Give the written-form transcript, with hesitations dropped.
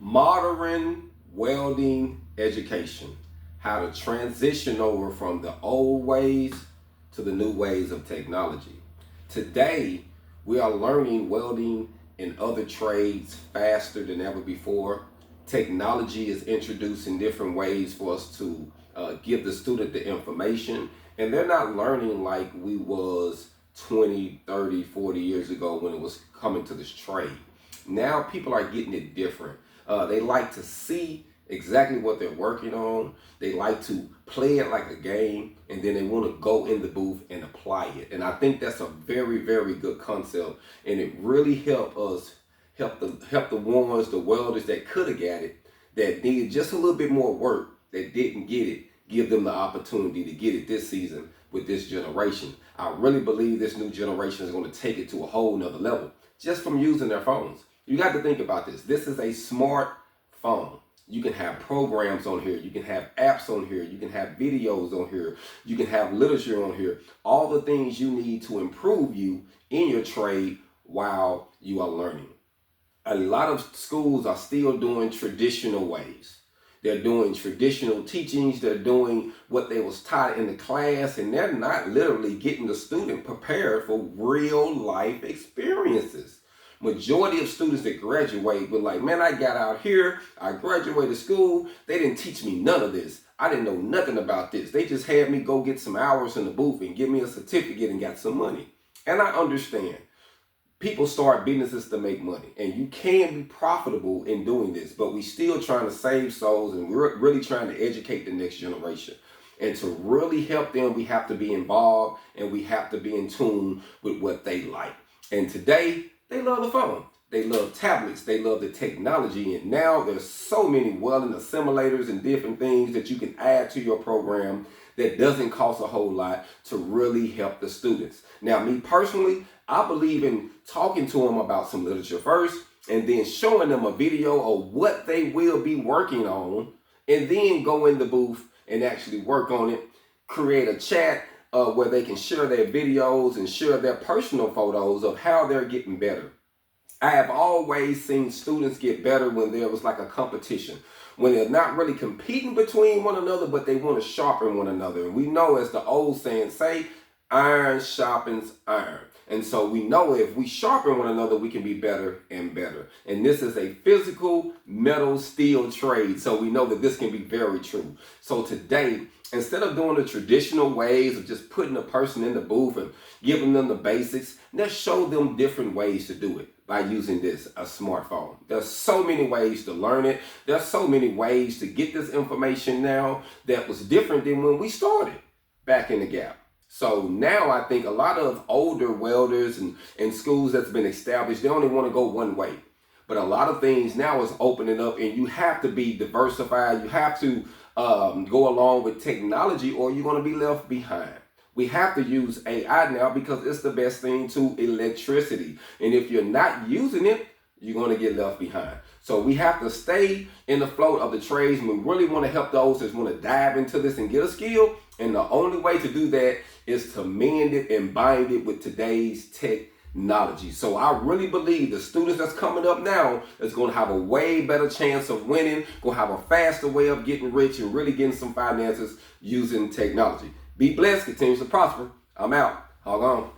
Modern welding education, how to transition over from the old ways to the new ways of technology. Today, we are learning welding and other trades faster than ever before. Technology is introduced in different ways for us to give the student the information, and they're not learning like we was 20, 30, 40 years ago when it was coming to this trade. Now people are getting it different. They like to see exactly what they're working on. They like to play it like a game, and then they want to go in the booth and apply it. And I think that's a very, very good concept, and it really help the ones, the welders that could have got it, that needed just a little bit more work, that didn't get it, give them the opportunity to get it this season with this generation. I really believe this new generation is going to take it to a whole nother level just from using their phones. You got to think about this. This is a smart phone. You can have programs on here. You can have apps on here. You can have videos on here. You can have literature on here. All the things you need to improve you in your trade while you are learning. A lot of schools are still doing traditional ways. They're doing traditional teachings. They're doing what they was taught in the class, and they're not literally getting the student prepared for real life experiences. Majority of students that graduate were like, man, I got out here, I graduated school, they didn't teach me none of this. I didn't know nothing about this. They just had me go get some hours in the booth and give me a certificate and got some money. And I understand. People start businesses to make money, and you can be profitable in doing this, but we still trying to save souls, and we're really trying to educate the next generation. And to really help them, we have to be involved, and we have to be in tune with what they like. And today, they love the phone. They love tablets. They love the technology. And now there's so many welding assimilators and different things that you can add to your program that doesn't cost a whole lot to really help the students. Now, me personally, I believe in talking to them about some literature first, and then showing them a video of what they will be working on, and then go in the booth and actually work on it, create a chat where they can share their videos and share their personal photos of how they're getting better. I have always seen students get better when there was like a competition, when they're not really competing between one another, but they want to sharpen one another. And we know, as the old saying say, iron sharpens iron. And so we know if we sharpen one another, we can be better and better. And this is a physical metal steel trade. So we know that this can be very true. So today, instead of doing the traditional ways of just putting a person in the booth and giving them the basics, let's show them different ways to do it by using a smartphone. There's so many ways to learn it. There's so many ways to get this information now that was different than when we started back in the gap. So now I think a lot of older welders and schools that's been established, they only want to go one way. But a lot of things now is opening up, and you have to be diversified. You have to go along with technology, or you're going to be left behind. We have to use AI now because it's the best thing to electricity. And if you're not using it, you're going to get left behind. So we have to stay in the flow of the trades, and we really want to help those that want to dive into this and get a skill. And the only way to do that is to mend it and bind it with today's technology. So I really believe the students that's coming up now is going to have a way better chance of winning, going to have a faster way of getting rich and really getting some finances using technology. Be blessed, continues to prosper. I'm out. Hog on.